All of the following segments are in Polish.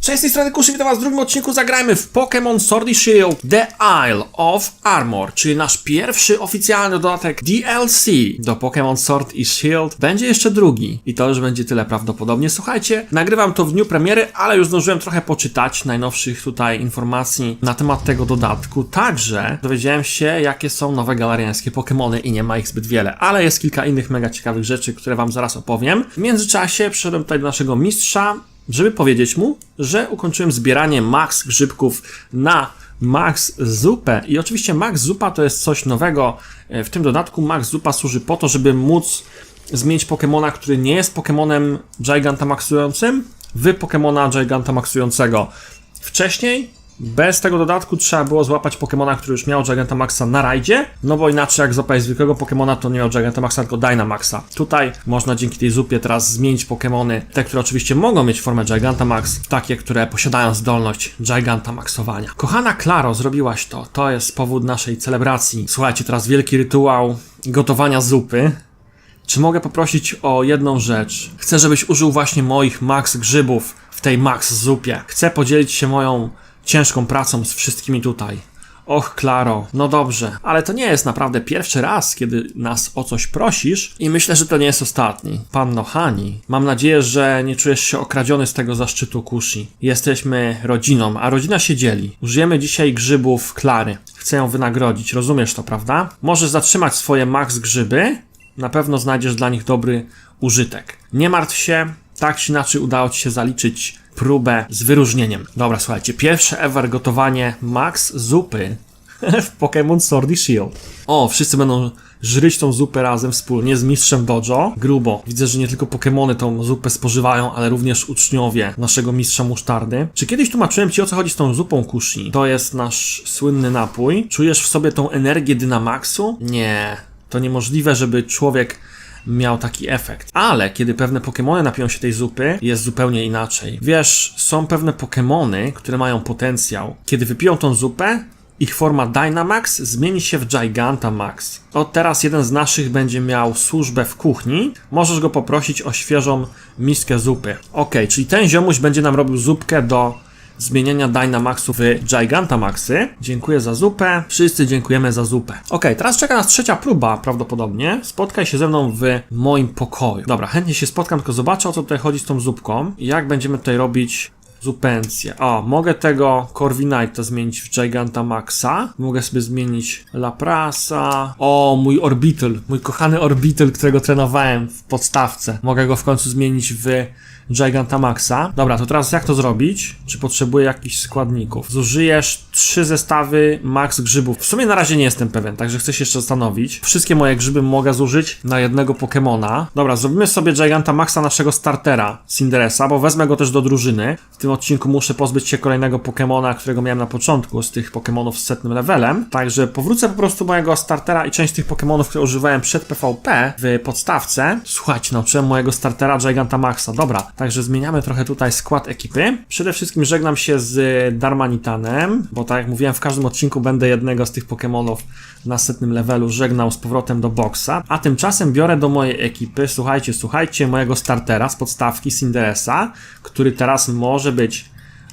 Cześć, z tej strony Kuszy, witam was w drugim odcinku. Zagrajmy w Pokémon Sword and Shield The Isle of Armor, czyli nasz pierwszy oficjalny dodatek DLC do Pokémon Sword i Shield. Będzie jeszcze drugi i to już będzie tyle prawdopodobnie. Słuchajcie, nagrywam to w dniu premiery, ale już zdążyłem trochę poczytać najnowszych tutaj informacji na temat tego dodatku. Także dowiedziałem się, jakie są nowe galariańskie Pokémony i nie ma ich zbyt wiele, ale jest kilka innych mega ciekawych rzeczy, które wam zaraz opowiem. W międzyczasie przyszedłem tutaj do naszego mistrza, żeby powiedzieć mu, że ukończyłem zbieranie max grzybków na max zupę. I oczywiście max zupa to jest coś nowego w tym dodatku. Max zupa służy po to, żeby móc zmienić Pokemona, który nie jest Pokemonem Gigantamaxującym, w Pokemona Gigantamaxującego. Wcześniej bez tego dodatku trzeba było złapać Pokemona, który już miał Gigantamaxa na rajdzie, no bo inaczej jak złapać zwykłego Pokemona, to nie miał Gigantamaxa, tylko Dynamaxa. Tutaj można dzięki tej zupie teraz zmienić Pokemony, te, które oczywiście mogą mieć formę Gigantamax, takie, które posiadają zdolność Gigantamaxowania. Kochana Klaro, zrobiłaś to. To jest powód naszej celebracji. Słuchajcie, teraz wielki rytuał gotowania zupy. Czy mogę poprosić o jedną rzecz? Chcę, żebyś użył właśnie moich max grzybów w tej max zupie. Chcę podzielić się moją ciężką pracą z wszystkimi tutaj. Och, Klaro, no dobrze, ale to nie jest naprawdę pierwszy raz, kiedy nas o coś prosisz i myślę, że to nie jest ostatni. Panno Hani, mam nadzieję, że nie czujesz się okradziony z tego zaszczytu Kushi. Jesteśmy rodziną, a rodzina się dzieli. Użyjemy dzisiaj grzybów Klary. Chcę ją wynagrodzić, rozumiesz to, prawda? Możesz zatrzymać swoje max grzyby, na pewno znajdziesz dla nich dobry użytek. Nie martw się, tak czy inaczej udało ci się zaliczyć próbę z wyróżnieniem. Dobra, słuchajcie, pierwsze ever gotowanie max zupy w Pokémon Sword i Shield. O, wszyscy będą żryć tą zupę razem wspólnie z mistrzem Dojo. Grubo. Widzę, że nie tylko Pokémony tą zupę spożywają, ale również uczniowie naszego mistrza musztardy. Czy kiedyś tłumaczyłem ci, o co chodzi z tą zupą Kushi? To jest nasz słynny napój. Czujesz w sobie tą energię Dynamaxu? Nie. To niemożliwe, żeby człowiek miał taki efekt. Ale kiedy pewne Pokemony napiją się tej zupy, jest zupełnie inaczej. Wiesz, są pewne Pokemony, które mają potencjał. Kiedy wypiją tą zupę, ich forma Dynamax zmieni się w Gigantamax. Od teraz jeden z naszych będzie miał służbę w kuchni. Możesz go poprosić o świeżą miskę zupy. Okej, czyli ten ziomuś będzie nam robił zupkę do zmieniania Dynamaxu w Gigantamaxy. Dziękuję za zupę. Wszyscy dziękujemy za zupę. Okej, teraz czeka nas trzecia próba prawdopodobnie. Spotkaj się ze mną w moim pokoju. Dobra, chętnie się spotkam, tylko zobaczę, o co tutaj chodzi z tą zupką. I jak będziemy tutaj robić zupencję. O, mogę tego Corviknighta zmienić w Gigantamaxa. Mogę sobie zmienić Laprasa. O, mój Orbital. Mój kochany Orbital, którego trenowałem w podstawce. Mogę go w końcu zmienić w Gigantamaxa. Dobra, to teraz jak to zrobić? Czy potrzebuję jakichś składników? Zużyjesz 3 zestawy max grzybów. W sumie na razie nie jestem pewien, także chcę się jeszcze zastanowić. Wszystkie moje grzyby mogę zużyć na jednego Pokemona. Dobra, zrobimy sobie Gigantamaxa naszego startera, Cinderace'a, bo wezmę go też do drużyny. W tym odcinku muszę pozbyć się kolejnego Pokemona, którego miałem na początku, z tych Pokemonów z 100 levelem. Także powrócę po prostu mojego startera i część tych Pokemonów, które używałem przed PvP w podstawce. Słuchajcie, nauczyłem mojego startera Gigantamaxa. Dobra, także zmieniamy trochę tutaj skład ekipy. Przede wszystkim żegnam się z Darmanitanem, bo tak jak mówiłem, w każdym odcinku będę jednego z tych Pokemonów na 100 levelu żegnał z powrotem do boksa. A tymczasem biorę do mojej ekipy, słuchajcie, mojego startera z podstawki Cinderace'a, który teraz może być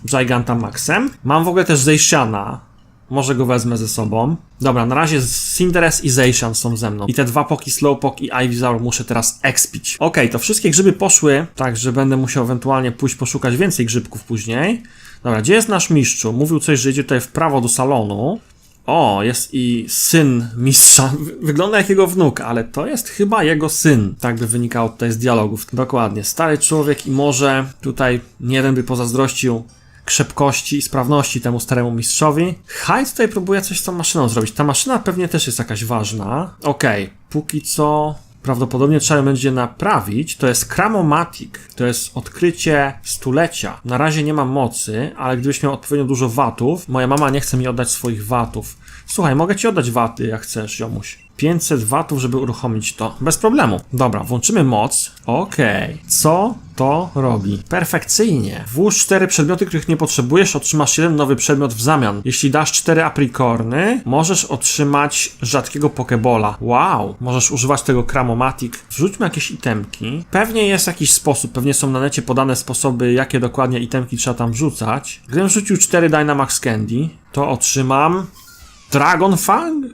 Gigantamaxem. Mam w ogóle też Zaciana. Może go wezmę ze sobą. Dobra, na razie Cinderace i Zacian są ze mną. I te dwa Poki Slowpoke i Ivysaur muszę teraz expić. Okej, to wszystkie grzyby poszły, także będę musiał ewentualnie pójść poszukać więcej grzybków później. Dobra, gdzie jest nasz mistrzu? Mówił coś, że idzie tutaj w prawo do salonu. O, jest i syn mistrza. Wygląda jak jego wnuk, ale to jest chyba jego syn. Tak by wynikało tutaj z dialogów. Dokładnie. Stary człowiek i może tutaj nie jeden by pozazdrościł krzepkości i sprawności temu staremu mistrzowi. Hyde tutaj próbuje coś z tą maszyną zrobić. Ta maszyna pewnie też jest jakaś ważna. Okej, póki co prawdopodobnie trzeba ją będzie naprawić. To jest Cramomatic. To jest odkrycie stulecia. Na razie nie mam mocy, ale gdybyś miał odpowiednio dużo watów. Moja mama nie chce mi oddać swoich watów. Słuchaj, mogę ci oddać waty, jak chcesz, ziomuś. 500 watów, żeby uruchomić to. Bez problemu. Dobra, włączymy moc. Okej. Co to robi? Perfekcyjnie. Włóż 4 przedmioty, których nie potrzebujesz, otrzymasz 1 nowy przedmiot w zamian. Jeśli dasz 4 aprikorny, możesz otrzymać rzadkiego pokebola. Wow. Możesz używać tego Cramomatic. Wrzućmy jakieś itemki. Pewnie jest jakiś sposób, pewnie są na necie podane sposoby, jakie dokładnie itemki trzeba tam wrzucać. Gdybym wrzucił 4 Dynamax Candy, to otrzymam Dragon Fang?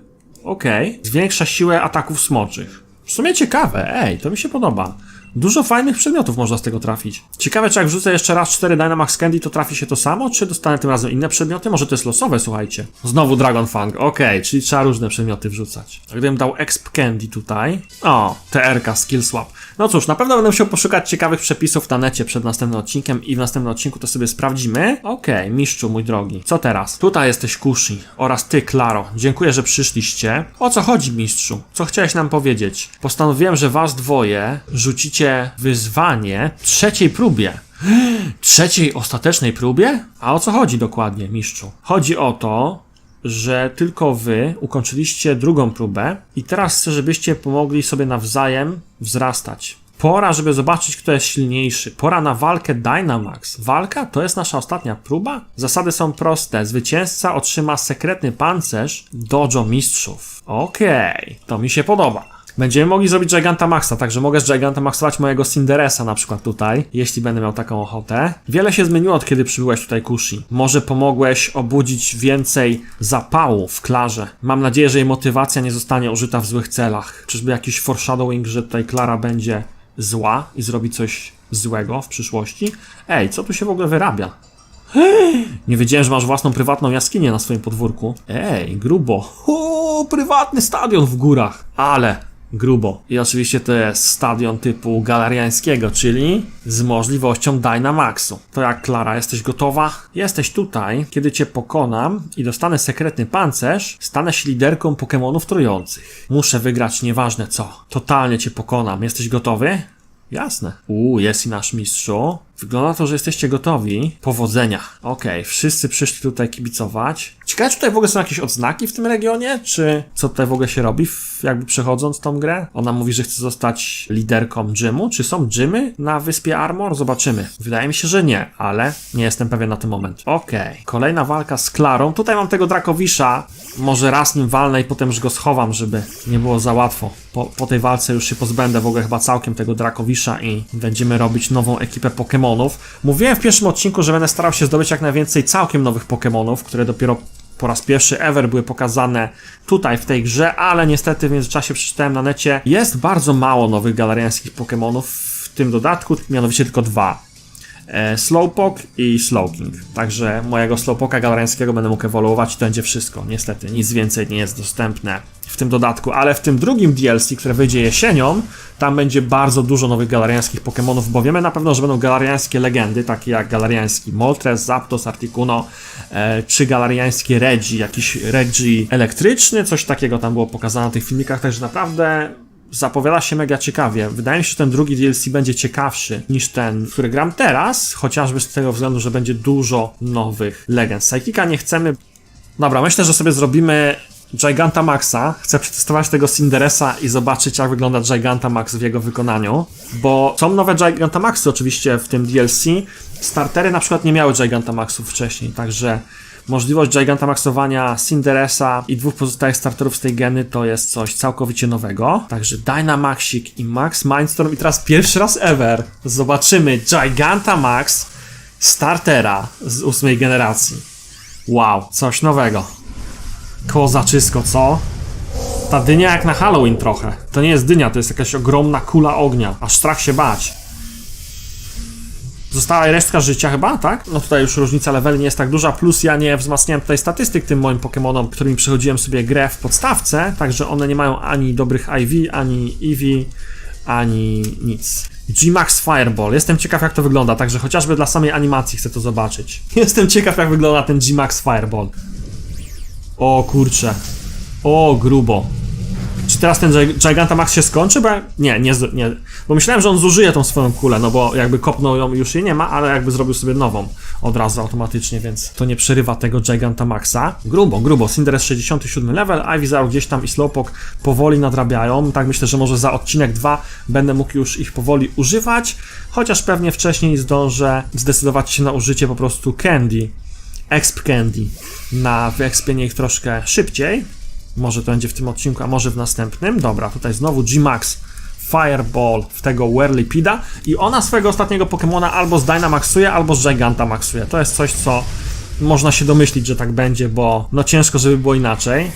Okej. Zwiększa siłę ataków smoczych. W sumie ciekawe, to mi się podoba. Dużo fajnych przedmiotów można z tego trafić. Ciekawe, czy jak wrzucę jeszcze raz 4 Dynamax Candy, to trafi się to samo, czy dostanę tym razem inne przedmioty? Może to jest losowe, słuchajcie. Znowu Dragon Fang, czyli trzeba różne przedmioty wrzucać. A gdybym dał Exp Candy tutaj... O, TR-ka, Skill Swap. No cóż, na pewno będę musiał poszukać ciekawych przepisów na necie przed następnym odcinkiem i w następnym odcinku to sobie sprawdzimy. Mistrzu mój drogi. Co teraz? Tutaj jesteś Kushi oraz ty, Klaro. Dziękuję, że przyszliście. O co chodzi, mistrzu? Co chciałeś nam powiedzieć? Postanowiłem, że was dwoje rzucicie wyzwanie w 3. próbie. 3. ostatecznej próbie? A o co chodzi dokładnie, mistrzu? Chodzi o to, że tylko wy ukończyliście 2. próbę i teraz chcę, żebyście pomogli sobie nawzajem wzrastać. Pora, żeby zobaczyć, kto jest silniejszy. Pora na walkę Dynamax. Walka to jest nasza ostatnia próba? Zasady są proste. Zwycięzca otrzyma sekretny pancerz Dojo Mistrzów. To mi się podoba. Będziemy mogli zrobić Gigantamaxa, także mogę zGigantamaxować mojego Cinderesa na przykład tutaj, jeśli będę miał taką ochotę. Wiele się zmieniło, od kiedy przybyłeś tutaj, Kushi. Może pomogłeś obudzić więcej zapału w Klarze. Mam nadzieję, że jej motywacja nie zostanie użyta w złych celach. Czyżby jakiś foreshadowing, że tutaj Klara będzie zła i zrobi coś złego w przyszłości? Co tu się w ogóle wyrabia? Nie wiedziałem, że masz własną prywatną jaskinię na swoim podwórku. Grubo. Prywatny stadion w górach. Ale grubo. I oczywiście to jest stadion typu galeriańskiego, czyli z możliwością Dynamaxu. To jak, Klara, jesteś gotowa? Jesteś tutaj, kiedy cię pokonam i dostanę sekretny pancerz, stanę się liderką Pokemonów trujących. Muszę wygrać nieważne co. Totalnie cię pokonam. Jesteś gotowy? Jasne. Jest i nasz mistrzu. Wygląda to, że jesteście gotowi. Powodzenia. Wszyscy przyszli tutaj kibicować. Ciekawe, czy tutaj w ogóle są jakieś odznaki w tym regionie? Czy co tutaj w ogóle się robi, jakby przechodząc tą grę? Ona mówi, że chce zostać liderką gymu. Czy są gymy na wyspie Armor? Zobaczymy. Wydaje mi się, że nie, ale nie jestem pewien na ten moment. Kolejna walka z Klarą. Tutaj mam tego Dracovisha. Może raz nim walnę i potem już go schowam, żeby nie było za łatwo. Po tej walce już się pozbędę w ogóle chyba całkiem tego Dracovisha i będziemy robić nową ekipę Pokemonów. Mówiłem w pierwszym odcinku, że będę starał się zdobyć jak najwięcej całkiem nowych Pokemonów, które dopiero po raz pierwszy ever były pokazane tutaj w tej grze, ale niestety w międzyczasie przeczytałem na necie, jest bardzo mało nowych galeriańskich Pokemonów w tym dodatku, mianowicie tylko 2. Slowpoke i Slowking. Także mojego Slowpoka galeriańskiego będę mógł ewoluować i to będzie wszystko. Niestety nic więcej nie jest dostępne w tym dodatku, ale w tym drugim DLC, które wyjdzie jesienią, tam będzie bardzo dużo nowych galeriańskich Pokemonów, bo wiemy na pewno, że będą galeriańskie legendy, takie jak galeriański Moltres, Zapdos, Articuno, czy galeriańskie Regi, jakiś Regi elektryczny, coś takiego tam było pokazane na tych filmikach, także naprawdę zapowiada się mega ciekawie. Wydaje mi się, że ten drugi DLC będzie ciekawszy niż ten, w który gram teraz, chociażby z tego względu, że będzie dużo nowych legend. Psychika nie chcemy. Dobra, myślę, że sobie zrobimy Gigantamaxa. Chcę przetestować tego Cinderesa i zobaczyć, jak wygląda Gigantamax w jego wykonaniu, bo są nowe Gigantamaxy oczywiście w tym DLC. Startery na przykład nie miały Gigantamaxów wcześniej, także możliwość Gigantamaxowania Cinderesa i 2 pozostałych starterów z tej geny to jest coś całkowicie nowego. Także Dynamaxik i Max Mindstorm i teraz pierwszy raz ever zobaczymy Gigantamax startera z 8 generacji. Wow, coś nowego. Kozaczysko, co? Ta dynia jak na Halloween trochę. To nie jest dynia, to jest jakaś ogromna kula ognia. Aż strach się bać. Została resztka życia chyba, tak? No tutaj już różnica leveli nie jest tak duża, plus ja nie wzmacniałem tutaj statystyk tym moim Pokemonom, którymi przechodziłem sobie grę w podstawce, także one nie mają ani dobrych IV, ani EV, ani nic. G-Max Fireball. Jestem ciekaw, jak to wygląda, także chociażby dla samej animacji chcę to zobaczyć. Jestem ciekaw, jak wygląda ten G-Max Fireball. O kurczę. O grubo. Czy teraz ten Gigantamax się skończy? Bo nie. Bo myślałem, że on zużyje tą swoją kulę, no bo jakby kopnął ją już jej nie ma, ale jakby zrobił sobie nową od razu automatycznie, więc to nie przerywa tego Gigantamaxa. Grubo. Cinderace 67 level, Ivysaur gdzieś tam i Slowpoke powoli nadrabiają. Tak myślę, że może za odcinek 2 będę mógł już ich powoli używać, chociaż pewnie wcześniej zdążę zdecydować się na użycie po prostu Candy, Exp Candy, na wyekspienie ich troszkę szybciej. Może to będzie w tym odcinku, a może w następnym. Dobra, tutaj znowu G-Max Fireball w tego Whirlipida i ona swojego ostatniego Pokemona albo z Dynamaxuje, albo z Gigantamaxuje. To jest coś, co można się domyślić, że tak będzie, bo no ciężko, żeby było inaczej.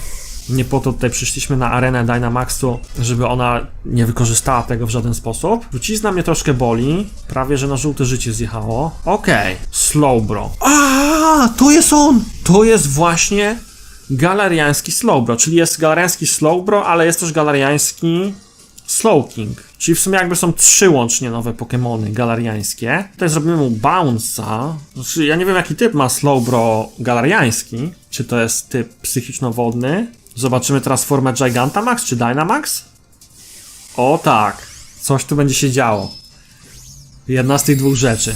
Nie po to tutaj przyszliśmy na arenę Dynamaxu, żeby ona nie wykorzystała tego w żaden sposób. Trucizna mnie troszkę boli. Prawie, że na żółte życie zjechało. Okej. Slowbro. To jest on! To jest właśnie galariański Slowbro, czyli jest galariański Slowbro, ale jest też galariański Slowking. Czyli w sumie jakby są 3 łącznie nowe Pokemony galariańskie. Tutaj zrobimy mu Bounce'a. Znaczy, ja nie wiem, jaki typ ma Slowbro galariański. Czy to jest typ psychiczno-wodny? Zobaczymy teraz formę Gigantamax czy Dynamax. O tak, coś tu będzie się działo. Jedna z tych dwóch rzeczy.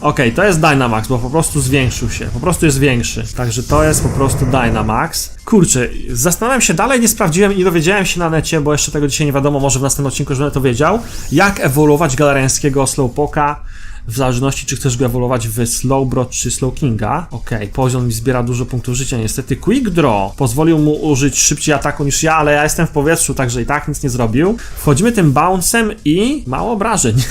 Okej, to jest Dynamax, bo po prostu zwiększył się. Po prostu jest większy. Także to jest po prostu Dynamax. Kurczę, zastanawiam się dalej, nie sprawdziłem i nie dowiedziałem się na necie, bo jeszcze tego dzisiaj nie wiadomo, może w następnym odcinku, żebym to wiedział. Jak ewoluować galariańskiego Slowpoka, w zależności czy chcesz go ewoluować w Slowbro czy Slowkinga. Okej, poziom mi zbiera dużo punktów życia, niestety. Quick Draw pozwolił mu użyć szybciej ataku niż ja, ale ja jestem w powietrzu, także i tak nic nie zrobił. Wchodzimy tym Bounce'em i mało obrażeń.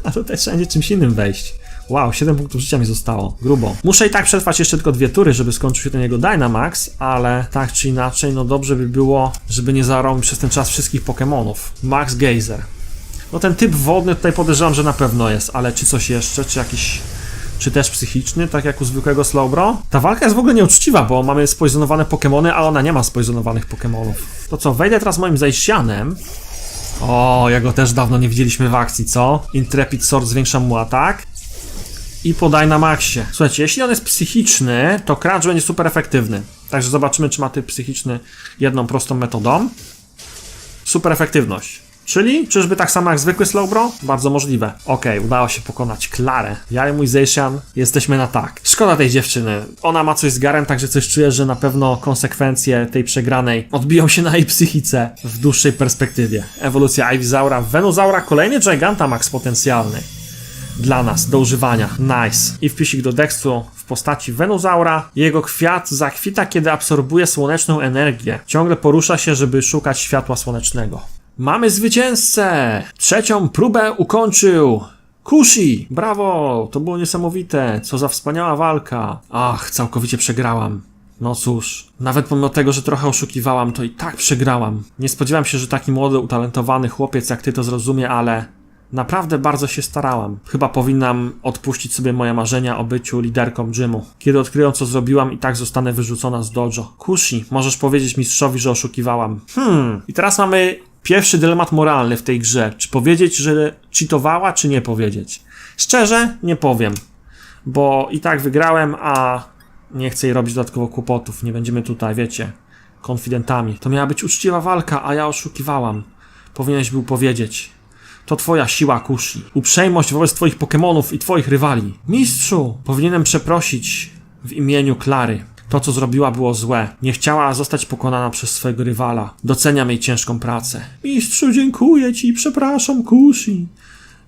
A tutaj trzeba będzie czymś innym wejść. Wow, 7 punktów życia mi zostało. Grubo. Muszę i tak przetrwać jeszcze tylko 2 tury, żeby skończył się ten jego Dynamax, ale tak czy inaczej, no dobrze by było, żeby nie zaorał mi przez ten czas wszystkich Pokemonów. Max Geyser. No ten typ wodny tutaj podejrzewam, że na pewno jest, ale czy coś jeszcze, czy jakiś... Czy też psychiczny, tak jak u zwykłego Slowbro? Ta walka jest w ogóle nieuczciwa, bo mamy spoizonowane Pokemony, a ona nie ma spoizonowanych Pokemonów. To co, wejdę teraz moim Zacianem. O, ja go też dawno nie widzieliśmy w akcji, co? Intrepid Sword zwiększa mu atak. I po Dynamaxie. Słuchajcie, jeśli on jest psychiczny, to Crunch będzie super efektywny. Także zobaczymy, czy ma typ psychiczny jedną prostą metodą. Super efektywność. Czyli, czyżby tak samo jak zwykły Slowbro? Bardzo możliwe. Okej, udało się pokonać Klarę. Ja i mój Zacian jesteśmy na tak. Szkoda tej dziewczyny. Ona ma coś z Garem, także coś czuję, że na pewno konsekwencje tej przegranej odbiją się na jej psychice w dłuższej perspektywie. Ewolucja Ivysaura, Venusaura, kolejny Gigantamax potencjalny. Dla nas, do używania. Nice. I wpisik do Dextru w postaci Venusaura. Jego kwiat zakwita, kiedy absorbuje słoneczną energię. Ciągle porusza się, żeby szukać światła słonecznego. Mamy zwycięzcę! 3. próbę ukończył Kushi! Brawo! To było niesamowite. Co za wspaniała walka. Ach, całkowicie przegrałam. No cóż, nawet pomimo tego, że trochę oszukiwałam, to i tak przegrałam. Nie spodziewałem się, że taki młody, utalentowany chłopiec jak ty to zrozumie, ale... Naprawdę bardzo się starałam. Chyba powinnam odpuścić sobie moje marzenia o byciu liderką gymu. Kiedy odkryją, co zrobiłam, i tak zostanę wyrzucona z dojo. Kushi, możesz powiedzieć mistrzowi, że oszukiwałam. I teraz mamy pierwszy dylemat moralny w tej grze. Czy powiedzieć, że cheatowała, czy nie powiedzieć? Szczerze, nie powiem. Bo i tak wygrałem, a nie chcę jej robić dodatkowo kłopotów. Nie będziemy tutaj, wiecie, konfidentami. To miała być uczciwa walka, a ja oszukiwałam. Powinieneś był powiedzieć. To twoja siła, Kushi. Uprzejmość wobec twoich Pokemonów i twoich rywali. Mistrzu, powinienem przeprosić w imieniu Klary. To, co zrobiła, było złe. Nie chciała zostać pokonana przez swojego rywala. Doceniam jej ciężką pracę. Mistrzu, dziękuję ci, przepraszam, Kushi.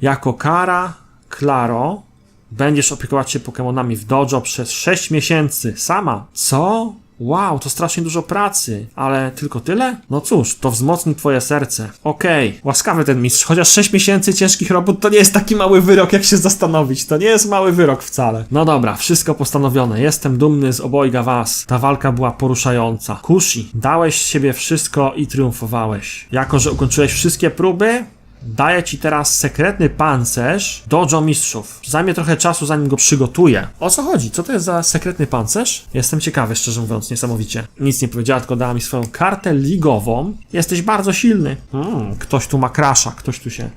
Jako kara, Klaro, będziesz opiekować się Pokemonami w dojo przez 6 miesięcy. Sama. Co? Wow, to strasznie dużo pracy, ale tylko tyle? No cóż, to wzmocni twoje serce. Okej, łaskawy ten mistrz, chociaż 6 miesięcy ciężkich robót to nie jest taki mały wyrok, jak się zastanowić. To nie jest mały wyrok wcale. No dobra, wszystko postanowione. Jestem dumny z obojga was. Ta walka była poruszająca. Kushi, dałeś z siebie wszystko i triumfowałeś. Jako że ukończyłeś wszystkie próby, daję ci teraz sekretny pancerz dojo mistrzów. Zajmie trochę czasu, zanim go przygotuję. O co chodzi? Co to jest za sekretny pancerz? Jestem ciekawy, szczerze mówiąc, niesamowicie. Nic nie powiedziała, tylko dała mi swoją kartę ligową. Jesteś bardzo silny. Ktoś tu ma crasha, ktoś tu się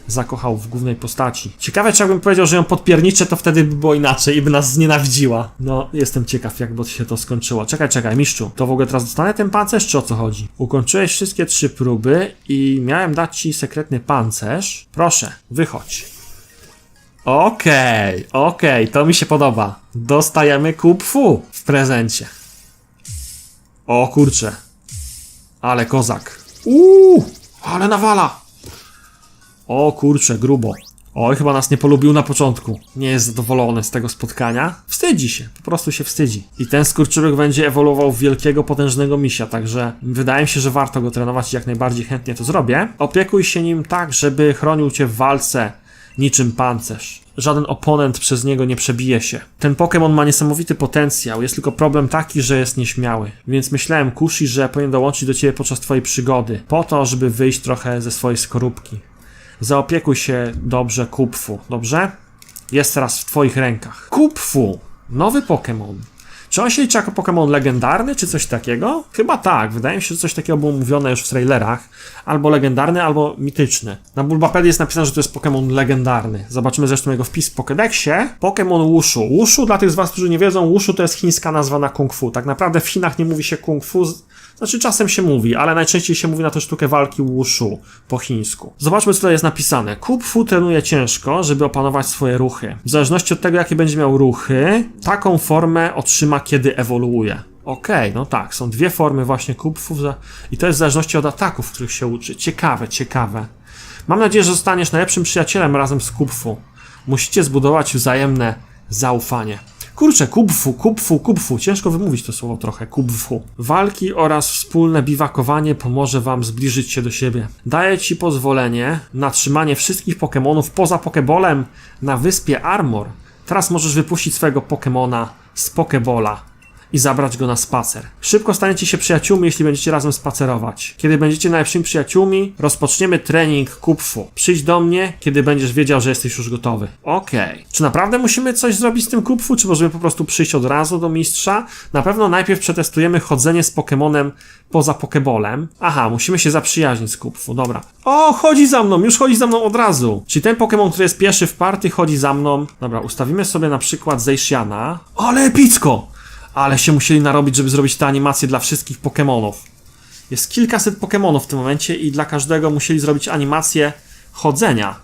zakochał w głównej postaci. Ciekawe, czy jakbym powiedział, że ją podpierniczę, to wtedy by było inaczej i by nas znienawidziła. No, jestem ciekaw, jak by się to skończyło. Czekaj, mistrzu. To w ogóle teraz dostanę ten pancerz, czy o co chodzi? Ukończyłeś wszystkie 3 próby i miałem dać ci sekretny pancerz. Proszę, wychodź. Okej, to mi się podoba. Dostajemy kup fu w prezencie. O kurczę. Ale kozak. Ale nawala. O kurczę, grubo. Oj, chyba nas nie polubił na początku. Nie jest zadowolony z tego spotkania. Wstydzi się, po prostu się wstydzi. I ten skurczybyk będzie ewoluował w wielkiego, potężnego misia, także wydaje mi się, że warto go trenować i jak najbardziej chętnie to zrobię. Opiekuj się nim tak, żeby chronił cię w walce niczym pancerz. Żaden oponent przez niego nie przebije się. Ten Pokémon ma niesamowity potencjał, jest tylko problem taki, że jest nieśmiały. Więc myślałem, Kushi, że powinien dołączyć do ciebie podczas twojej przygody, po to, żeby wyjść trochę ze swojej skorupki. Zaopiekuj się dobrze Kupfu, dobrze? Jest teraz w twoich rękach. Kupfu! Nowy Pokémon. Czy on się liczy jako Pokémon legendarny, czy coś takiego? Chyba tak, wydaje mi się, że coś takiego było mówione już w trailerach. Albo legendarny, albo mityczny. Na Bulbapedii jest napisane, że to jest Pokémon legendarny. Zobaczymy zresztą jego wpis w Pokédexie. Pokémon Wushu. Wushu, dla tych z was, którzy nie wiedzą, Wushu to jest chińska nazwa na Kung Fu. Tak naprawdę w Chinach nie mówi się Kung Fu, znaczy czasem się mówi, ale najczęściej się mówi na tę sztukę walki Wushu po chińsku. Zobaczmy, co tutaj jest napisane. Kung Fu trenuje ciężko, żeby opanować swoje ruchy. W zależności od tego, jakie będzie miał ruchy, taką formę otrzyma, kiedy ewoluuje. Okej, no tak, są 2 formy właśnie Kung Fu i to jest w zależności od ataków, których się uczy. Ciekawe. Mam nadzieję, że zostaniesz najlepszym przyjacielem razem z Kung Fu. Musicie zbudować wzajemne zaufanie. Kurczę, Kung Fu. Ciężko wymówić to słowo trochę. Kung Fu. Walki oraz wspólne biwakowanie pomoże wam zbliżyć się do siebie. Daję ci pozwolenie na trzymanie wszystkich Pokemonów poza Pokebolem na wyspie Armor. Teraz możesz wypuścić swojego Pokemona z Pokebola i zabrać go na spacer. Szybko staniecie się przyjaciółmi, jeśli będziecie razem spacerować. Kiedy będziecie najlepszymi przyjaciółmi, rozpoczniemy trening Kung Fu. Przyjdź do mnie, kiedy będziesz wiedział, że jesteś już gotowy. Okej. Czy naprawdę musimy coś zrobić z tym Kung Fu, czy możemy po prostu przyjść od razu do mistrza? Na pewno najpierw przetestujemy chodzenie z Pokemonem poza Pokebolem. Aha, musimy się zaprzyjaźnić z Kung Fu, dobra. O, chodzi za mną, już chodzi za mną od razu. Czyli ten Pokemon, który jest pierwszy w partii, chodzi za mną. Dobra, ustawimy sobie na przykład Zeishiana. Ale epicko! Ale się musieli narobić, żeby zrobić te animacje dla wszystkich Pokemonów. Jest kilkaset Pokemonów w tym momencie i dla każdego musieli zrobić animację chodzenia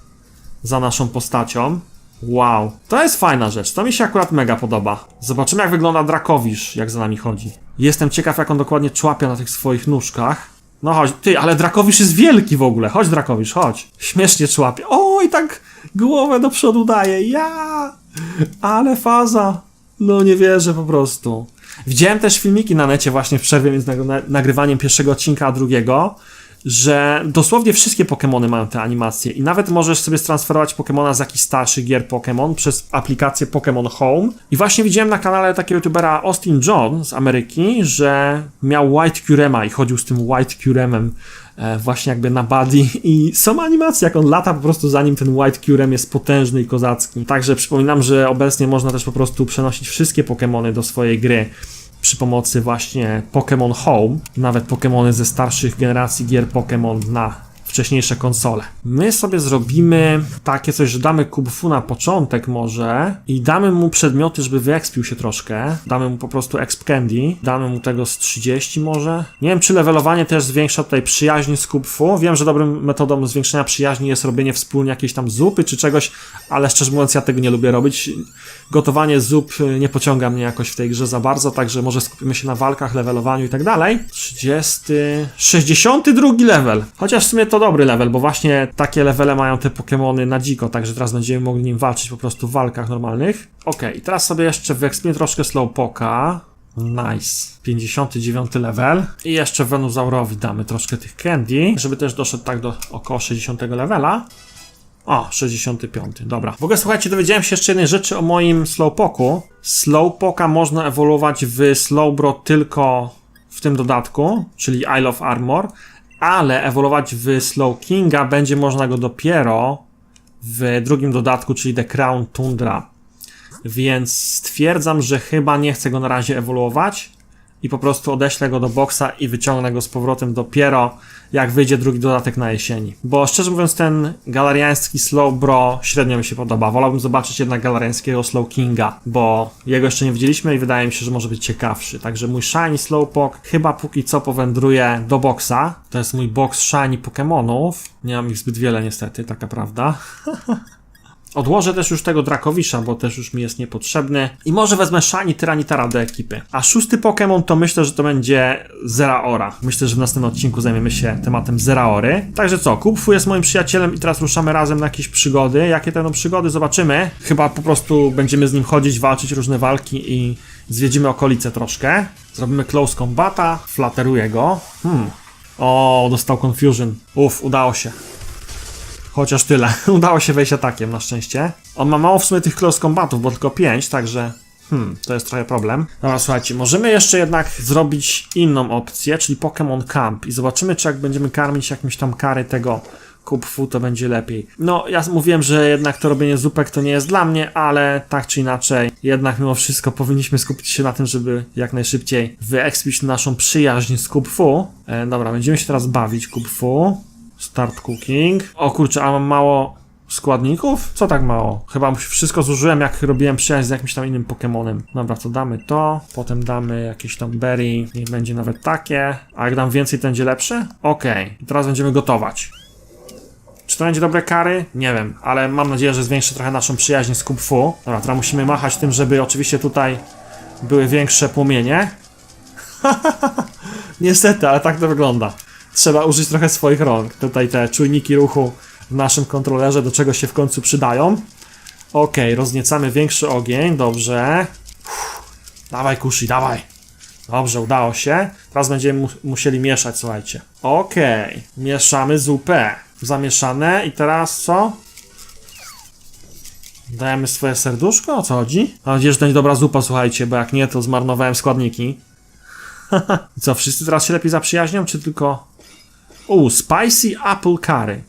za naszą postacią. Wow, to jest fajna rzecz, to mi się akurat mega podoba. Zobaczymy, jak wygląda Dracovish, jak za nami chodzi. Jestem ciekaw, jak on dokładnie człapia na tych swoich nóżkach. No chodź, ty, ale Dracovish jest wielki w ogóle. Chodź, Dracovish, chodź. Śmiesznie człapie. O, i tak głowę do przodu daje. Ale faza. No nie wierzę po prostu. Widziałem też filmiki na necie właśnie w przerwie między nagrywaniem pierwszego odcinka a drugiego, że dosłownie wszystkie Pokemony mają te animacje i nawet możesz sobie transferować Pokemona z jakichś starszych gier Pokemon przez aplikację Pokemon Home. I właśnie widziałem na kanale takiego youtubera Austin John z Ameryki, że miał White Curema i chodził z tym White Curemem właśnie jakby na buddy i są animacje, jak on lata po prostu za nim, ten White Curem jest potężny i kozacki. Także przypominam, że obecnie można też po prostu przenosić wszystkie Pokemony do swojej gry przy pomocy właśnie Pokémon Home, nawet Pokémony ze starszych generacji gier Pokémon na wcześniejsze konsole. My sobie zrobimy takie coś, że damy Kung Fu na początek może i damy mu przedmioty, żeby wyekspił się troszkę. Damy mu po prostu exp candy, damy mu tego z 30 może. Nie wiem, czy levelowanie też zwiększa tutaj przyjaźń z Kung Fu. Wiem, że dobrym metodą zwiększenia przyjaźni jest robienie wspólnie jakiejś tam zupy czy czegoś, ale szczerze mówiąc ja tego nie lubię robić. Gotowanie zup nie pociąga mnie jakoś w tej grze za bardzo, także może skupimy się na walkach, levelowaniu i tak dalej. 62 level. Chociaż w sumie to dobry level, bo właśnie takie levele mają te Pokemony na dziko, także teraz będziemy mogli nim walczyć po prostu w walkach normalnych. Okej, i teraz sobie jeszcze wyekspię troszkę Slowpoka. Nice. 59 level. I jeszcze Venusaurowi damy troszkę tych candy, żeby też doszedł tak do około 60 levela. O, 65, dobra. W ogóle słuchajcie, dowiedziałem się jeszcze jednej rzeczy o moim Slowpoku. Slowpoka można ewoluować w Slowbro tylko w tym dodatku, czyli Isle of Armor, ale ewoluować w Slowkinga będzie można go dopiero w drugim dodatku, czyli The Crown Tundra. Więc stwierdzam, że chyba nie chcę go na razie ewoluować i po prostu odeślę go do boksa i wyciągnę go z powrotem dopiero jak wyjdzie drugi dodatek na jesieni. Bo szczerze mówiąc ten galariański Slow Bro średnio mi się podoba. Wolałbym zobaczyć jednak galariańskiego Slow Kinga, bo jego jeszcze nie widzieliśmy i wydaje mi się, że może być ciekawszy. Także mój Shiny Slowpoke chyba póki co powędruje do boksa. To jest mój box Shiny Pokémonów. Nie mam ich zbyt wiele niestety, taka prawda. Odłożę też już tego Dracovisha, bo też już mi jest niepotrzebny. I może wezmę Shiny Tyranitar do ekipy. A szósty Pokémon to myślę, że to będzie Zeraora. Myślę, że w następnym odcinku zajmiemy się tematem Zeraory. Także co, Kubfu jest moim przyjacielem i teraz ruszamy razem na jakieś przygody. Jakie to będą przygody? Zobaczymy. Chyba po prostu będziemy z nim chodzić, walczyć różne walki i zwiedzimy okolice troszkę. Zrobimy Close Combata, flateruję go. O, dostał Confusion. Udało się. Chociaż tyle. Udało się wejść atakiem, na szczęście. On ma mało w sumie tych close combatów, bo tylko 5, także... to jest trochę problem. Dobra, słuchajcie, możemy jeszcze jednak zrobić inną opcję, czyli Pokémon Camp. I zobaczymy, czy jak będziemy karmić jakimś tam kary tego Kubfu, to będzie lepiej. No, ja mówiłem, że jednak to robienie zupek to nie jest dla mnie, ale tak czy inaczej, jednak mimo wszystko powinniśmy skupić się na tym, żeby jak najszybciej wyekspić naszą przyjaźń z Kubfu. Dobra, będziemy się teraz bawić Kubfu. Start cooking. O kurczę, a mam mało składników? Co tak mało? Chyba wszystko zużyłem, jak robiłem przyjaźń z jakimś tam innym Pokemonem. Dobra, to damy to, potem damy jakieś tam berry, niech będzie nawet takie. A jak dam więcej, to będzie lepsze? Okej. Teraz będziemy gotować. Czy to będzie dobre kary? Nie wiem, ale mam nadzieję, że zwiększy trochę naszą przyjaźń z Kubfu. Dobra, teraz musimy machać tym, żeby oczywiście tutaj były większe płomienie. Niestety, ale tak to wygląda. Trzeba użyć trochę swoich rąk. Tutaj te czujniki ruchu w naszym kontrolerze do czego się w końcu przydają. Okej, rozniecamy większy ogień, dobrze. Dawaj Kushi, dawaj. Dobrze, udało się. Teraz będziemy musieli mieszać, słuchajcie. Okej, mieszamy zupę. Zamieszane i teraz co? Dajemy swoje serduszko, o co chodzi? Mam nadzieję, że to nie dobra zupa, słuchajcie, bo jak nie, to zmarnowałem składniki. I co, wszyscy teraz się lepiej zaprzyjaźnią, czy tylko... Spicy Apple Curry.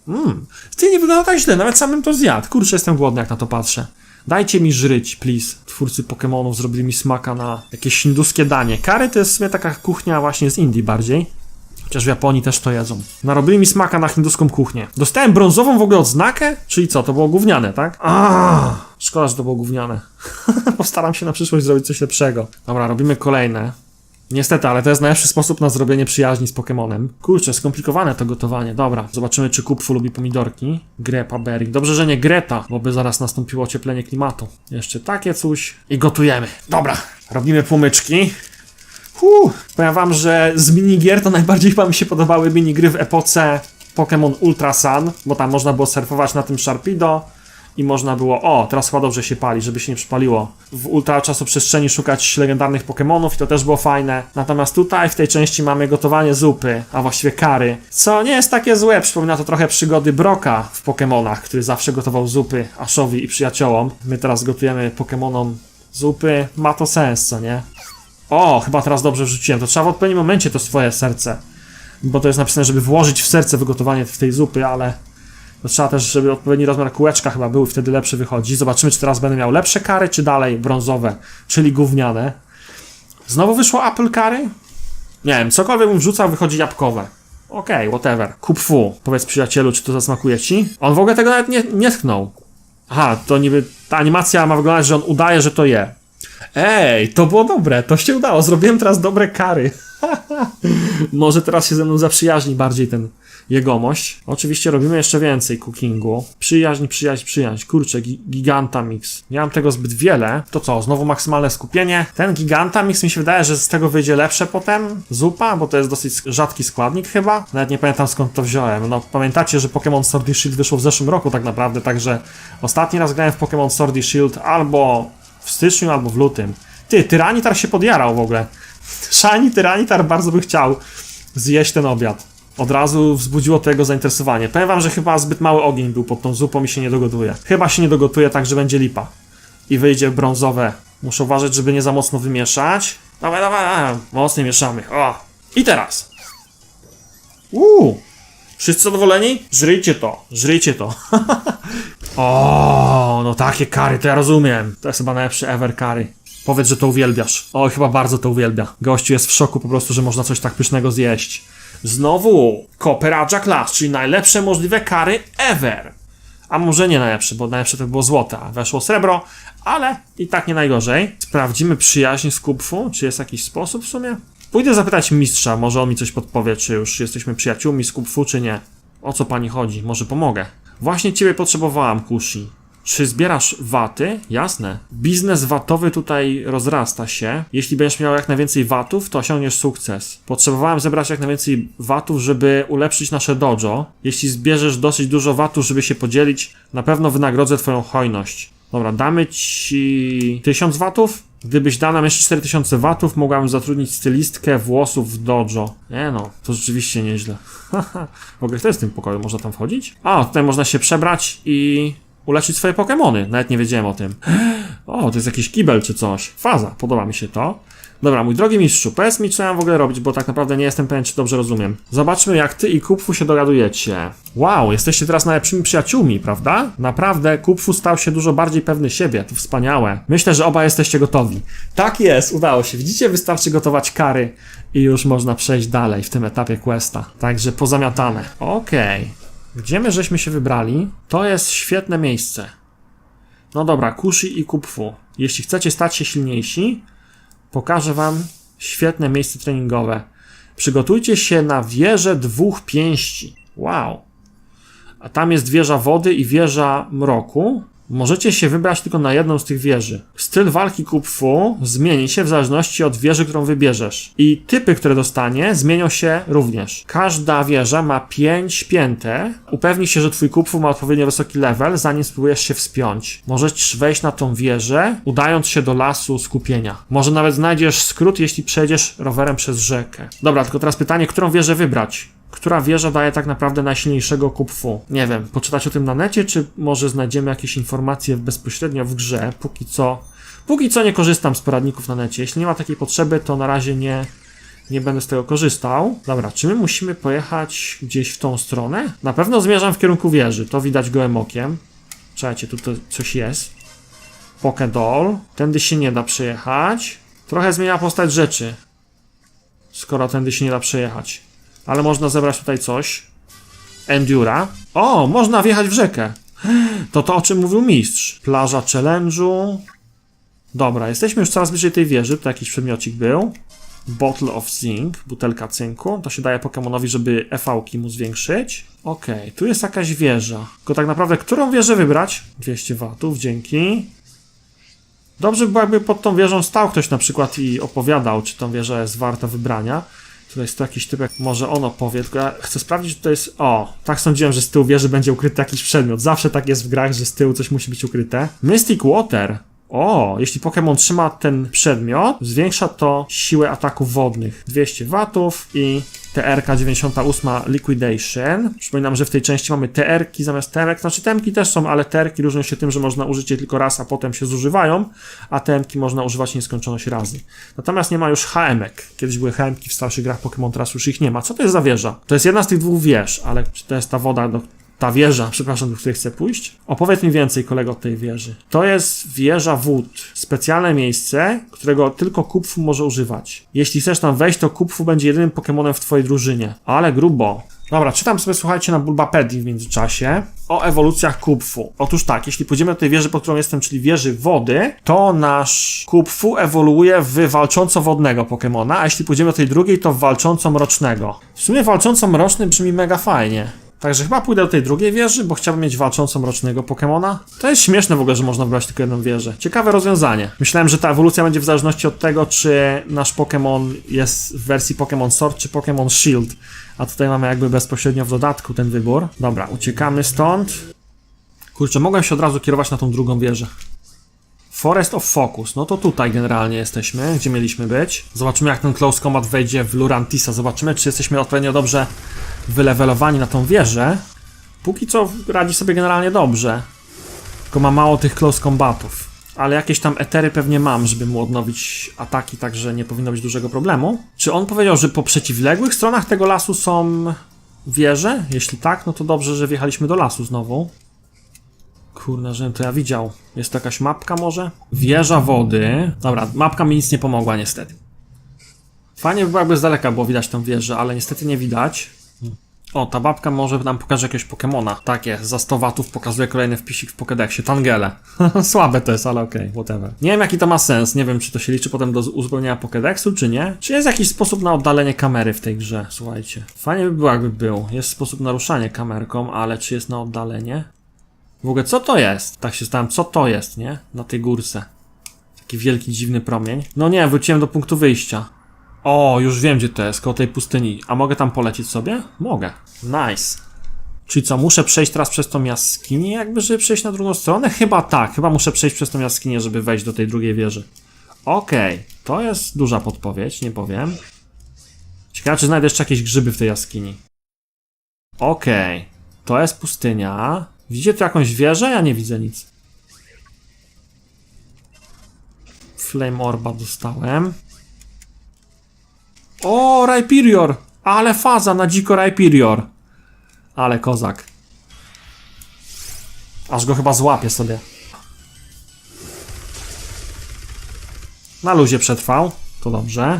Ty, nie wygląda tak źle, nawet samym to zjadł. Kurczę, jestem głodny, jak na to patrzę. Dajcie mi żryć, please. Twórcy Pokemonów zrobili mi smaka na jakieś hinduskie danie. Curry to jest w sumie taka kuchnia właśnie z Indii bardziej. Chociaż w Japonii też to jedzą. Narobili mi smaka na hinduską kuchnię. Dostałem brązową w ogóle odznakę? Czyli co, to było gówniane, tak? Szkoda, że to było gówniane. Postaram się na przyszłość zrobić coś lepszego. Dobra, robimy kolejne. Niestety, ale to jest najlepszy sposób na zrobienie przyjaźni z Pokemonem. Kurczę, skomplikowane to gotowanie. Dobra, zobaczymy, czy Kubfu lubi pomidorki. Grepa berry. Dobrze, że nie Greta, bo by zaraz nastąpiło ocieplenie klimatu. Jeszcze takie coś i gotujemy. Dobra, robimy płomyczki. Powiem wam, że z minigier to najbardziej chyba mi się podobały minigry w epoce Pokémon Ultra Sun, bo tam można było surfować na tym Sharpedo i można było, teraz chyba dobrze się pali, żeby się nie przypaliło, w ultra czasoprzestrzeni szukać legendarnych Pokémonów i to też było fajne. Natomiast tutaj w tej części mamy gotowanie zupy, a właściwie kary, co nie jest takie złe. Przypomina to trochę przygody Broka w Pokémonach, który zawsze gotował zupy Ashowi i przyjaciołom. My teraz gotujemy Pokémonom zupy, ma to sens, co nie? Chyba teraz dobrze wrzuciłem. To trzeba w odpowiednim momencie to swoje serce. Bo to jest napisane, żeby włożyć w serce wygotowanie w tej zupy, ale to trzeba też, żeby odpowiedni rozmiar kółeczka chyba był, wtedy lepszy wychodzi. Zobaczymy, czy teraz będę miał lepsze kary, czy dalej brązowe, czyli gówniane. Znowu wyszło Apple Curry? Nie wiem, cokolwiek bym wrzucał, wychodzi jabłkowe. Okej, whatever. Kubfu, powiedz przyjacielu, czy to zasmakuje ci? On w ogóle tego nawet nie tknął. Aha, to niby ta animacja ma wyglądać, że on udaje, że to je. Ej, to było dobre, to się udało, zrobiłem teraz dobre kary. Może teraz się ze mną zaprzyjaźni bardziej ten jegomość. Oczywiście robimy jeszcze więcej cookingu. Przyjaźń. Kurczę, Gigantamix. Nie mam tego zbyt wiele. To co, znowu maksymalne skupienie. Ten Gigantamix mi się wydaje, że z tego wyjdzie lepsze potem zupa, bo to jest dosyć rzadki składnik chyba. Nawet nie pamiętam, skąd to wziąłem. No pamiętacie, że Pokémon Sword i Shield wyszło w zeszłym roku tak naprawdę, także ostatni raz grałem w Pokémon Sword i Shield albo w styczniu, albo w lutym. Tyranitar się podjarał w ogóle. Shiny Tyranitar bardzo by chciał zjeść ten obiad. Od razu wzbudziło to jego zainteresowanie. Powiem wam, że chyba zbyt mały ogień był pod tą zupą i się nie dogotuje. Chyba się nie dogotuje, tak że będzie lipa. I wyjdzie brązowe. Muszę uważać, żeby nie za mocno wymieszać. Dawaj. Mocniej mieszamy. I teraz. Wszyscy zadowoleni? Żryjcie to. No takie kary, to ja rozumiem. To jest chyba najlepszy ever kary. Powiedz, że to uwielbiasz. Chyba bardzo to uwielbia. Gościu jest w szoku po prostu, że można coś tak pysznego zjeść. Znowu Cooperagia Class, czyli najlepsze możliwe kary ever. A może nie najlepsze, bo najlepsze to było złote, a weszło srebro, ale i tak nie najgorzej. Sprawdzimy przyjaźń z Kupfu, czy jest jakiś sposób w sumie? Pójdę zapytać mistrza, może on mi coś podpowie, czy już jesteśmy przyjaciółmi z Kupfu, czy nie. O co pani chodzi? Może pomogę. Właśnie ciebie potrzebowałam, Kushi. Czy zbierasz waty? Jasne. Biznes watowy tutaj rozrasta się. Jeśli będziesz miał jak najwięcej watów, to osiągniesz sukces. Potrzebowałem zebrać jak najwięcej watów, żeby ulepszyć nasze dojo. Jeśli zbierzesz dosyć dużo watów, żeby się podzielić, na pewno wynagrodzę twoją hojność. Dobra, damy ci 1000 watów? Gdybyś dał nam jeszcze 4000 watów, mogłabym zatrudnić stylistkę włosów w dojo. Nie no, to rzeczywiście nieźle. W ogóle kto jest w tym pokoju? Można tam wchodzić? A, tutaj można się przebrać i uleczyć swoje Pokemony. Nawet nie wiedziałem o tym. O, to jest jakiś kibel czy coś. Faza, podoba mi się to. Dobra, mój drogi mistrzu, powiedz mi, co ja mam w ogóle robić, bo tak naprawdę nie jestem pewien, czy dobrze rozumiem. Zobaczmy, jak ty i Kupfu się dogadujecie. Wow, jesteście teraz najlepszymi przyjaciółmi, prawda? Naprawdę, Kupfu stał się dużo bardziej pewny siebie, to wspaniałe. Myślę, że oba jesteście gotowi. Tak jest, udało się. Widzicie, wystarczy gotować kary i już można przejść dalej w tym etapie questa. Także pozamiatane. Okej. Gdzie my żeśmy się wybrali? To jest świetne miejsce. No dobra, Kushi i Kupfu. Jeśli chcecie stać się silniejsi, pokażę wam świetne miejsce treningowe. Przygotujcie się na wieżę 2 pięści. Wow. A tam jest wieża wody i wieża mroku. Możecie się wybrać tylko na jedną z tych wieży. Styl walki Kupfu zmieni się w zależności od wieży, którą wybierzesz. I typy, które dostanie, zmienią się również. Każda wieża ma 5 pięter. Upewnij się, że twój Kupfu ma odpowiednio wysoki level, zanim spróbujesz się wspiąć. Możesz wejść na tą wieżę, udając się do lasu skupienia. Może nawet znajdziesz skrót, jeśli przejdziesz rowerem przez rzekę. Dobra, tylko teraz pytanie, którą wieżę wybrać? Która wieża daje tak naprawdę najsilniejszego Kupfu? Nie wiem, poczytać o tym na necie, czy może znajdziemy jakieś informacje bezpośrednio w grze? Póki co nie korzystam z poradników na necie. Jeśli nie ma takiej potrzeby, to na razie nie będę z tego korzystał. Dobra, czy my musimy pojechać gdzieś w tą stronę? Na pewno zmierzam w kierunku wieży, to widać gołym okiem. Czekajcie, tutaj coś jest. Pokédoll. Tędy się nie da przejechać. Trochę zmienia postać rzeczy, skoro tędy się nie da przejechać. Ale można zebrać tutaj coś. Endura. O, można wjechać w rzekę. To, o czym mówił mistrz. Plaża challenge'u. Dobra, jesteśmy już coraz bliżej tej wieży. Tu jakiś przedmiocik był. Bottle of Zinc. Butelka cynku. To się daje Pokemonowi, żeby EV-ki mu zwiększyć. Okej, tu jest jakaś wieża. Tylko tak naprawdę, którą wieżę wybrać? 200 watów, dzięki. Dobrze by było, jakby pod tą wieżą stał ktoś na przykład i opowiadał, czy tą wieża jest warta wybrania. Tutaj jest to jakiś typek, może on opowie, tylko ja chcę sprawdzić, czy to jest... O, tak sądziłem, że z tyłu wieży będzie ukryty jakiś przedmiot. Zawsze tak jest w grach, że z tyłu coś musi być ukryte. Mystic Water. O, jeśli Pokémon trzyma ten przedmiot, zwiększa to siłę ataków wodnych. 200 watów i TR-ka 98 Liquidation. Przypominam, że w tej części mamy TR-ki zamiast TM-ek. Znaczy TM-ki też są, ale TR-ki różnią się tym, że można użyć je tylko raz, a potem się zużywają, a TM-ki można używać nieskończoność razy. Natomiast nie ma już HM-ek. Kiedyś były HM-ki w starszych grach Pokémon, teraz już ich nie ma. Co to jest za wieża? To jest jedna z tych dwóch wież, ale czy to jest ta woda, ta wieża, przepraszam, do której chcę pójść? Opowiedz mi więcej, kolego, o tej wieży. To jest wieża wód. Specjalne miejsce, którego tylko Kupfu może używać. Jeśli chcesz tam wejść, to Kupfu będzie jedynym Pokemonem w twojej drużynie. Ale grubo. Dobra, czytam sobie, słuchajcie, na Bulbapedii w międzyczasie o ewolucjach Kupfu. Otóż tak, jeśli pójdziemy do tej wieży, pod którą jestem, czyli wieży wody, to nasz Kupfu ewoluuje w walcząco-wodnego Pokemona, a jeśli pójdziemy do tej drugiej, to w walcząco-mrocznego. W sumie walcząco-mroczny brzmi mega fajnie. Także chyba pójdę do tej drugiej wieży, bo chciałbym mieć walcząco mrocznego Pokemona. To jest śmieszne w ogóle, że można wybrać tylko jedną wieżę. Ciekawe rozwiązanie. Myślałem, że ta ewolucja będzie w zależności od tego, czy nasz Pokemon jest w wersji Pokemon Sword czy Pokemon Shield. A tutaj mamy jakby bezpośrednio w dodatku ten wybór. Dobra, uciekamy stąd. Kurczę, mogłem się od razu kierować na tą drugą wieżę. Forest of Focus. No to tutaj generalnie jesteśmy, gdzie mieliśmy być. Zobaczymy, jak ten Close Combat wejdzie w Lurantisa. Zobaczymy, czy jesteśmy odpowiednio dobrze wylewelowani na tą wieżę. Póki co radzi sobie generalnie dobrze. Tylko ma mało tych Close Combatów. Ale jakieś tam etery pewnie mam, żeby mu odnowić ataki, także nie powinno być dużego problemu. Czy on powiedział, że po przeciwległych stronach tego lasu są wieże? Jeśli tak, no to dobrze, że wjechaliśmy do lasu znowu. Kurna, żebym to ja widział. Jest to jakaś mapka może? Wieża wody. Dobra, mapka mi nic nie pomogła niestety. Fajnie by było, jakby z daleka było widać tą wieżę, ale niestety nie widać. O, ta babka może nam pokaże jakiegoś Pokemona. Takie, za 100 watów pokazuje kolejny wpisik w Pokédexie. Tangele. Słabe to jest, ale okej, whatever. Nie wiem, jaki to ma sens. Nie wiem, czy to się liczy potem do uzupełnienia Pokédexu, czy nie. Czy jest jakiś sposób na oddalenie kamery w tej grze? Słuchajcie. Fajnie by było, jakby był. Jest sposób na ruszanie kamerką, ale czy jest na oddalenie? W ogóle, co to jest? Tak się stałem, co to jest, nie? Na tej górce. Taki wielki, dziwny promień. No nie, wróciłem do punktu wyjścia. O, już wiem, gdzie to jest, koło tej pustyni. A mogę tam polecieć sobie? Mogę. Nice. Czyli co, muszę przejść teraz przez tą jaskinię, jakby, żeby przejść na drugą stronę? Chyba tak, chyba muszę przejść przez tą jaskinię, żeby wejść do tej drugiej wieży. Okej, to jest duża podpowiedź, nie powiem. Ciekawe, czy znajdę jeszcze jakieś grzyby w tej jaskini. Okej, to jest pustynia. Widzicie tu jakąś wieżę? Ja nie widzę nic. Flame Orba dostałem. O, Rhyperior! Ale faza na dziko Rhyperior. Ale kozak. Aż go chyba złapię sobie. Na luzie przetrwał. To dobrze.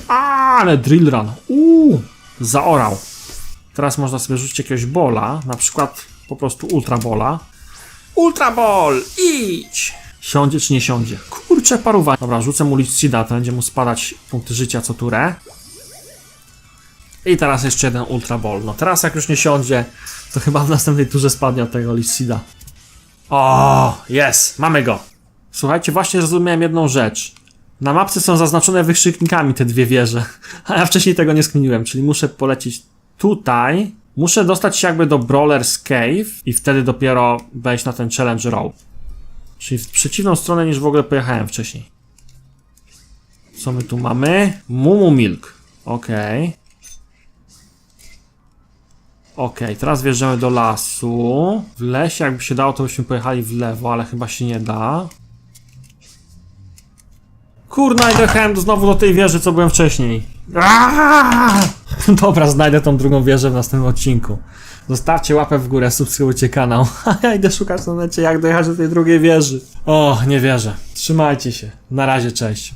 Ale drill run. Zaorał. Teraz można sobie rzucić jakiegoś bola. Na przykład po prostu ultra bola. Ultra ball! Idź! Siądzie czy nie siądzie? Kurczę, paruwa. Dobra, rzucę mu Leech Seeda, to będzie mu spadać punkty życia co turę. I teraz jeszcze jeden Ultra Ball. No teraz jak już nie siądzie, to chyba w następnej turze spadnie od tego Leech Seeda. O, jest, mamy go. Słuchajcie, właśnie zrozumiałem jedną rzecz. Na mapce są zaznaczone wykrzyknikami te dwie wieże, a ja wcześniej tego nie skminiłem, czyli muszę polecieć tutaj. Muszę dostać się jakby do Brawler's Cave i wtedy dopiero wejść na ten Challenge Row. Czyli w przeciwną stronę niż w ogóle pojechałem wcześniej. Co my tu mamy? Mumu Milk. Okej. Okej, teraz wjeżdżamy do lasu. W lesie jakby się dało, to byśmy pojechali w lewo, ale chyba się nie da. Kurna, i dojechałem znowu do tej wieży, co byłem wcześniej. Dobra, znajdę tą drugą wieżę w następnym odcinku. Zostawcie łapę w górę, subskrybujcie kanał. A ja idę szukać na necie, jak dojechać do tej drugiej wieży. O, nie wierzę. Trzymajcie się. Na razie, cześć.